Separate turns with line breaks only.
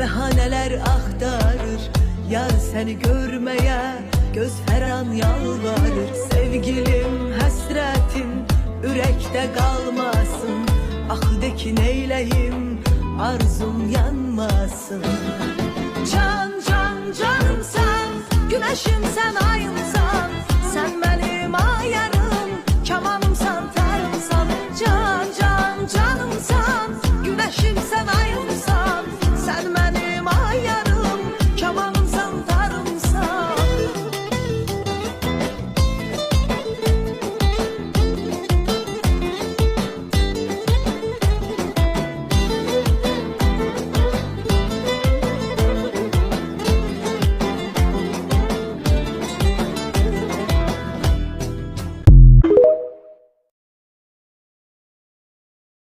Behaneler aktarır, yar seni görmeye göz her an yalvarır. Sevgilim, hasretim ürekte kalmasın. Ah de ki neyleyim, arzum yanmasın. Can can canım sen, güneşim sen, ayım sen.